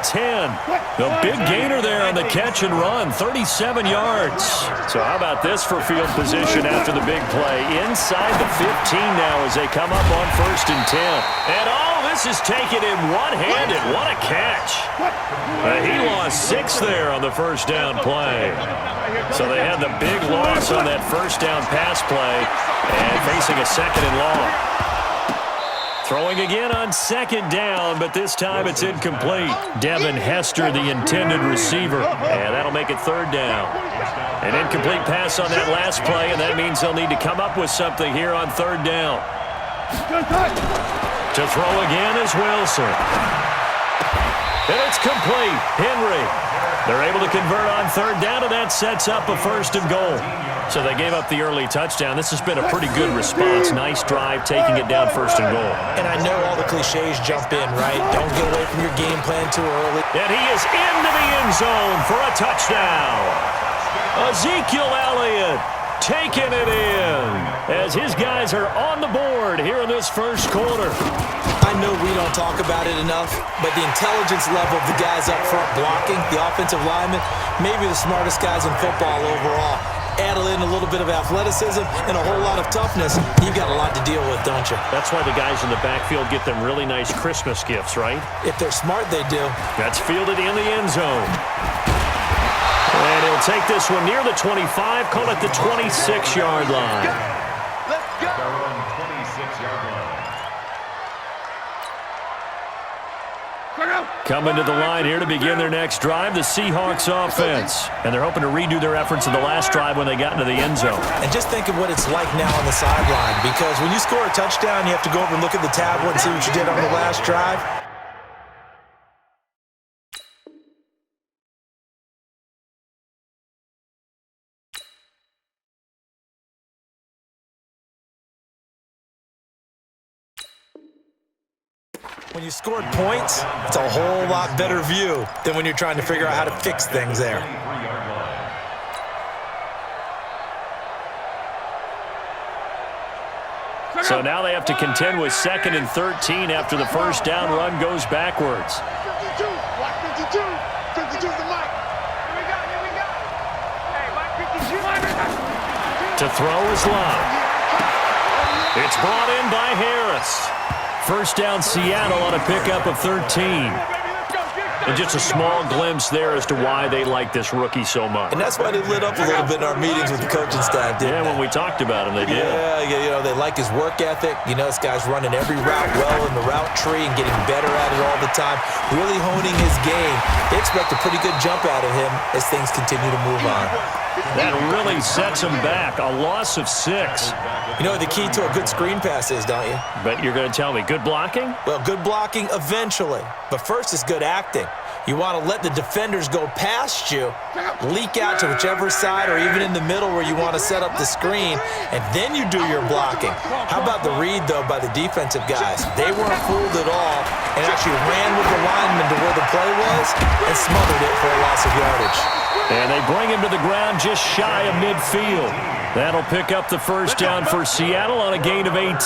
10. The big gainer there on the catch and run, 37 yards. So how about this for field position after the big play? Inside the 15 now as they come up on 1st and 10. And this is taken in one-handed. What a catch. He lost 6 there on the first down play. So they had the big loss on that first down pass play and facing a 2nd and long. Throwing again on 2nd down, but this time it's incomplete. Devin Hester, the intended receiver, and that'll make it 3rd down. An incomplete pass on that last play, and that means they'll need to come up with something here on 3rd down. To throw again is Wilson. And it's complete. Henry. They're able to convert on 3rd down, and that sets up a 1st and goal. So they gave up the early touchdown. This has been a pretty good response. Nice drive, taking it down 1st and goal. And I know all the cliches jump in, right? Don't get away from your game plan too early. And he is into the end zone for a touchdown. Ezekiel Elliott taking it in as his guys are on the board here in this first quarter. I know we don't talk about it enough, but the intelligence level of the guys up front blocking, the offensive linemen, maybe the smartest guys in football overall. Add in a little bit of athleticism and a whole lot of toughness. You've got a lot to deal with, don't you? That's why the guys in the backfield get them really nice Christmas gifts, right? If they're smart, they do. That's fielded in the end zone. And he'll take this one near the 25, call it the 26-yard line. Let's go. 26-yard line. Coming to the line here to begin their next drive, the Seahawks offense. And they're hoping to redo their efforts in the last drive when they got into the end zone. And just think of what it's like now on the sideline, because when you score a touchdown, you have to go over and look at the tablet and see what you did on the last drive. When you scored points, it's a whole lot better view than when you're trying to figure out how to fix things there. So now they have to contend with 2nd and 13 after the first down run goes backwards. 52, Black 52, 52's the mic. Here we go. Hey, Black 52. To throw is Love. It's brought in by Harris. First down, Seattle on a pickup of 13. And just a small glimpse there as to why they like this rookie so much. And that's why they lit up a little bit in our meetings with the coaching staff, didn't they? When we talked about him, they did. Yeah, they like his work ethic. You know, this guy's running every route well in the route tree and getting better at it all the time, really honing his game. They expect a pretty good jump out of him as things continue to move on. That really sets him back. A loss of 6. You know what the key to a good screen pass is, don't you? Bet you're going to tell me. Good blocking? Well, good blocking eventually. But first is good acting. You want to let the defenders go past you, leak out to whichever side or even in the middle where you want to set up the screen, and then you do your blocking. How about the read, though, by the defensive guys? They weren't fooled at all and actually ran with the lineman to where the play was and smothered it for a loss of yardage. And they bring him to the ground just shy of midfield. That'll pick up the first down for Seattle on a gain of 18.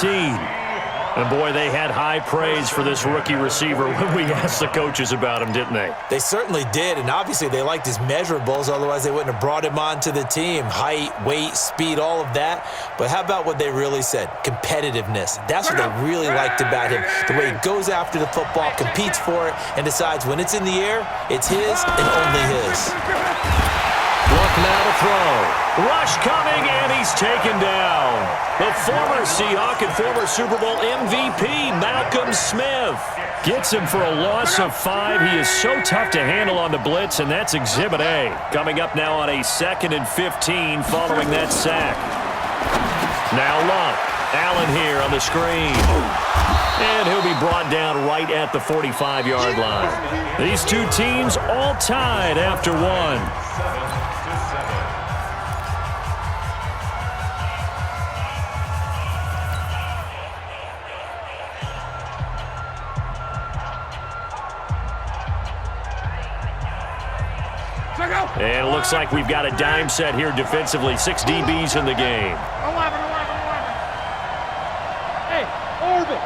And, boy, they had high praise for this rookie receiver when we asked the coaches about him, didn't they? They certainly did, and obviously they liked his measurables. Otherwise, they wouldn't have brought him onto the team. Height, weight, speed, all of that. But how about what they really said? Competitiveness. That's what they really liked about him. The way he goes after the football, competes for it, and decides when it's in the air, it's his and only his. Look now to throw. Rush coming, and he's taken down. The former Seahawk and former Super Bowl MVP, Malcolm Smith, gets him for a loss of 5. He is so tough to handle on the blitz, and that's Exhibit A. Coming up now on a 2nd and 15 following that sack. Now Luck. Allen here on the screen. And he'll be brought down right at the 45-yard line. These two teams all tied after one. And it looks like we've got a dime set here defensively. 6 DBs in the game. 11. Hey, orbit.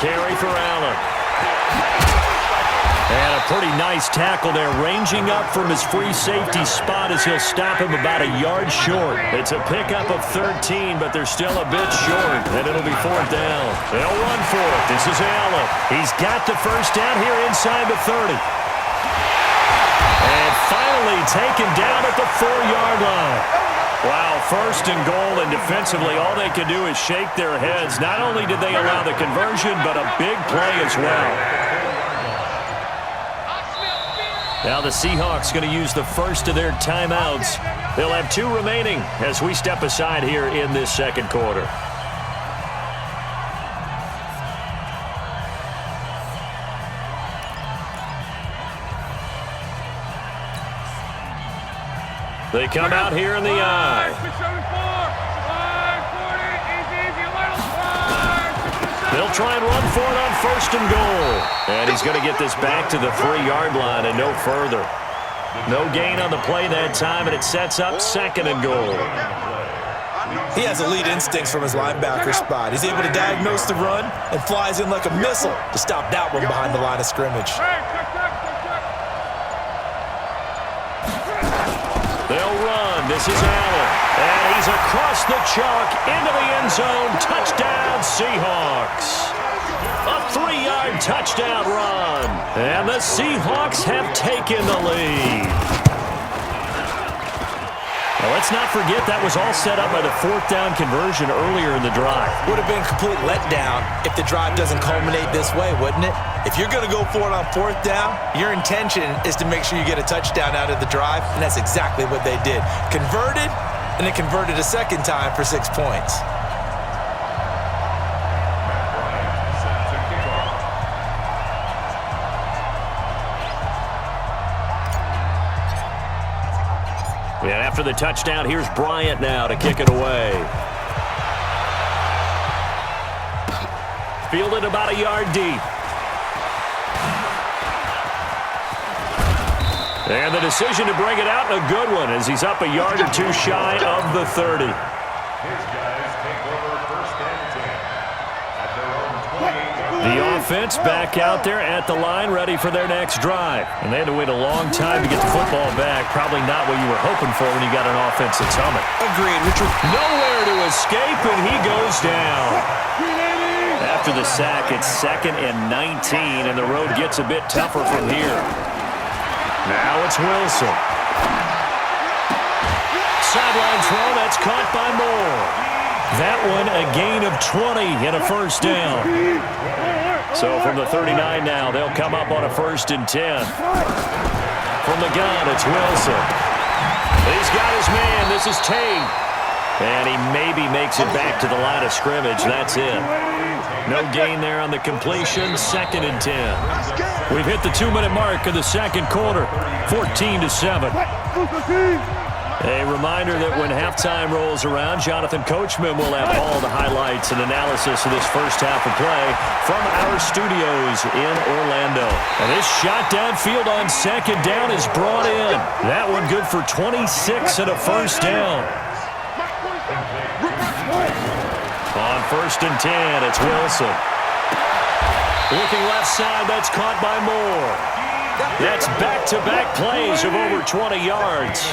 carry for Allen. And a pretty nice tackle there, ranging up from his free safety spot as he'll stop him about a yard short. It's a pickup of 13, but they're still a bit short, and it'll be 4th down. They'll run for it. This is Allen. He's got the first down here inside the 30. And finally taken down at the 4-yard line. Wow, 1st and goal, and defensively all they can do is shake their heads. Not only did they allow the conversion, but a big play as well. Now the Seahawks going to use the first of their timeouts. They'll have 2 remaining as we step aside here in this second quarter. They come out here in the I. They'll try and run for it on 1st and goal. And he's going to get this back to the 3-yard line and no further. No gain on the play that time, and it sets up 2nd and goal. He has elite instincts from his linebacker spot. He's able to diagnose the run and flies in like a missile to stop that one behind the line of scrimmage. They'll run. This is Allen. And he's across the chalk into the end zone. Touchdown, Seahawks. A 3-yard touchdown run. And the Seahawks have taken the lead. Now, let's not forget that was all set up by the 4th down conversion earlier in the drive. Would have been a complete letdown if the drive doesn't culminate this way, wouldn't it? If you're going to go for it on 4th down, your intention is to make sure you get a touchdown out of the drive, and that's exactly what they did. Converted, and then converted a second time for 6 points. And after the touchdown, here's Bryant now to kick it away. Fielded about a yard deep. And the decision to bring it out, a good one, as he's up a yard or 2 shy of the 30. His guys take over 1st and 10 at their own 28-yard line. The offense back out there at the line, ready for their next drive. And they had to wait a long time to get the football back. Probably not what you were hoping for when you got an offense that's humming. Agreed, Richard. Nowhere to escape, and he goes down. After the sack, it's 2nd and 19, and the road gets a bit tougher from here. Now it's Wilson. Sideline throw, that's caught by Moore. That one a gain of 20 and a 1st down. So from the 39 now, they'll come up on a 1st and 10. From the gun, it's Wilson. He's got his man. This is Tate. And he maybe makes it back to the line of scrimmage. That's it. No gain there on the completion. 2nd and 10. We've hit the 2-minute mark of the second quarter. 14-7. A reminder that when halftime rolls around, Jonathan Coachman will have all the highlights and analysis of this first half of play from our studios in Orlando. And this shot downfield on 2nd down is brought in. That one good for 26 and a 1st down. On 1st and 10, it's Wilson. Looking left side, that's caught by Moore. That's back-to-back plays of over 20 yards.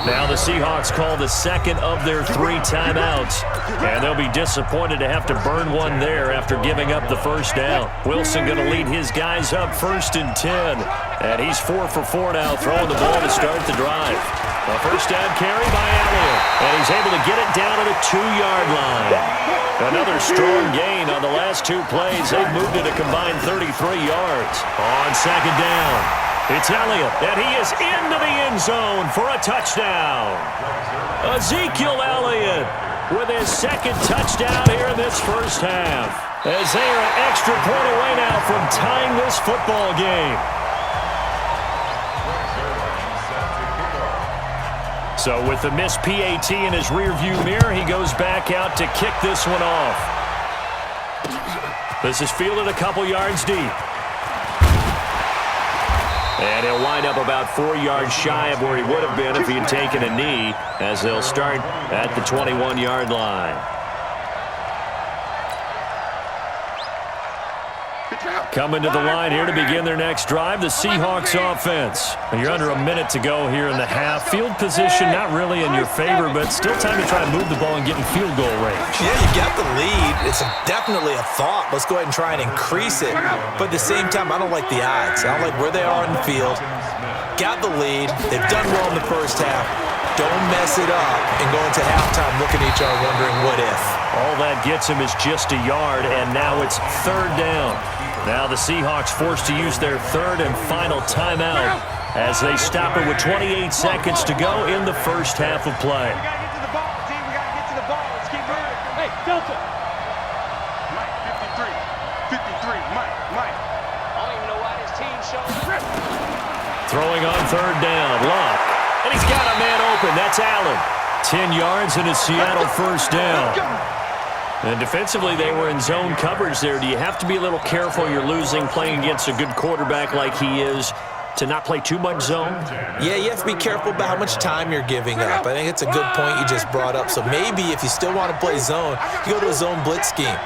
Now the Seahawks call the 2nd of their 3 timeouts, and they'll be disappointed to have to burn one there after giving up the 1st down. Wilson going to lead his guys up 1st and 10, and he's 4 for 4 now, throwing the ball to start the drive. A 1st down carry by Elliott, and he's able to get it down to the 2-yard line. Another strong gain on the last 2 plays. They've moved it a combined 33 yards. On 2nd down, it's Elliott, and he is into the end zone for a touchdown. Ezekiel Elliott with his 2nd touchdown here in this first half, as they are an extra point away now from tying this football game. So with the missed PAT in his rearview mirror, he goes back out to kick this one off. This is fielded a couple yards deep. And he'll wind up about 4 yards shy of where he would have been if he had taken a knee, as they'll start at the 21-yard line. Coming to the line here to begin their next drive, the Seahawks offense. You're under a minute to go here in the half. Field position not really in your favor, but still time to try and move the ball and get in field goal range. Yeah, you got the lead. It's definitely a thought. Let's go ahead and try and increase it. But at the same time, I don't like the odds. I don't like where they are in the field. Got the lead. They've done well in the first half. Don't mess it up and go into halftime looking at each other wondering what if. All that gets him is just a yard, and now it's third down. Now the Seahawks forced to use their third and final timeout as they stop it with 28 seconds to go in the first half of play. We got to get to the ball, team. We got to get to the ball. Let's keep moving. Hey, Delta. Mike, 53. 53. Mike. I don't even know why this team's showing. Throwing on third down, Locke. And he's got a man open. That's Allen. 10 yards and a Seattle first down. And defensively, they were in zone coverage there. Do you have to be a little careful? You're losing, playing against a good quarterback like he is, to not play too much zone? Yeah, you have to be careful about how much time you're giving up. I think it's a good point you just brought up. So maybe if you still want to play zone, you go to a zone blitz scheme.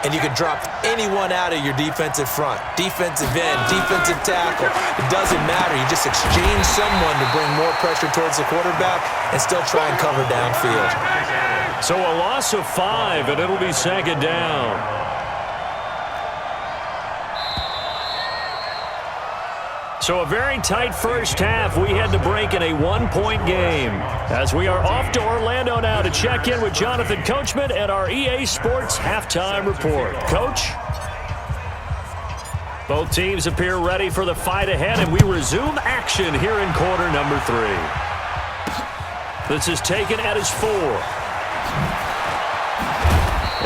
And you can drop anyone out of your defensive front. Defensive end, defensive tackle. It doesn't matter. You just exchange someone to bring more pressure towards the quarterback and still try and cover downfield. So a loss of 5, and it'll be second down. So a very tight first half. We had to break in a 1-point game. As we are off to Orlando now to check in with Jonathan Coachman at our EA Sports Halftime Report. Coach? Both teams appear ready for the fight ahead, and we resume action here in quarter number 3. This is taken at his 4.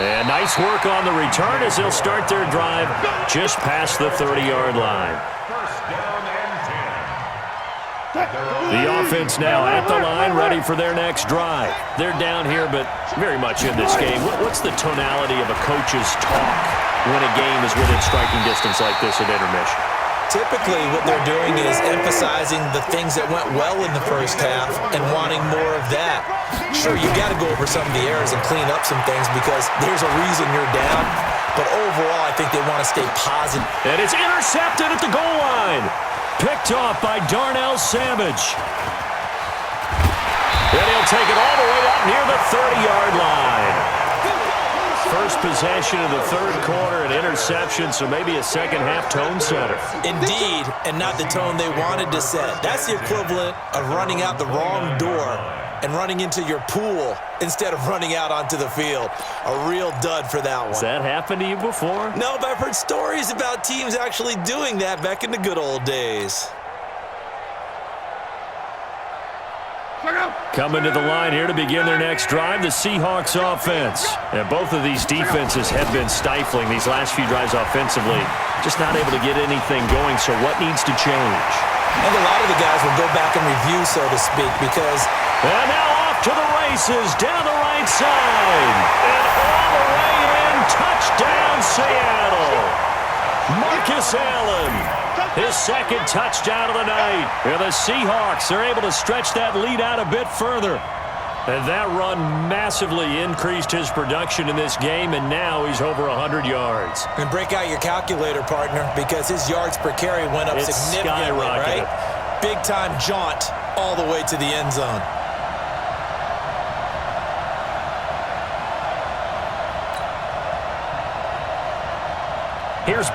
And nice work on the return as they'll start their drive just past the 30-yard line. The offense now at the line, ready for their next drive. They're down here, but very much in this game. What's the tonality of a coach's talk when a game is within striking distance like this at intermission? Typically, what they're doing is emphasizing the things that went well in the first half and wanting more of that. Sure, you got to go over some of the errors and clean up some things because there's a reason you're down. But overall, I think they want to stay positive. And it's intercepted at the goal line. Picked off by Darnell Savage. And he'll take it all the way up near the 30-yard line. First possession of the third quarter, an interception, so maybe a second-half tone setter. Indeed, and not the tone they wanted to set. That's the equivalent of running out the wrong door and running into your pool instead of running out onto the field. A real dud for that one. Has that happened to you before? No, but I've heard stories about teams actually doing that back in the good old days. Coming to the line here to begin their next drive, the Seahawks offense. And both of these defenses have been stifling these last few drives offensively. Just not able to get anything going, so what needs to change? I think a lot of the guys will go back and review, so to speak, because... And now off to the races, down the right side. And all the way in, touchdown Seattle. Marcus Allen. His second touchdown of the night. And the Seahawks are able to stretch that lead out a bit further. And that run massively increased his production in this game, and now he's over 100 yards. And break out your calculator, partner, because his yards per carry went up significantly, skyrocketed. right? Big-time jaunt all the way to the end zone. Here's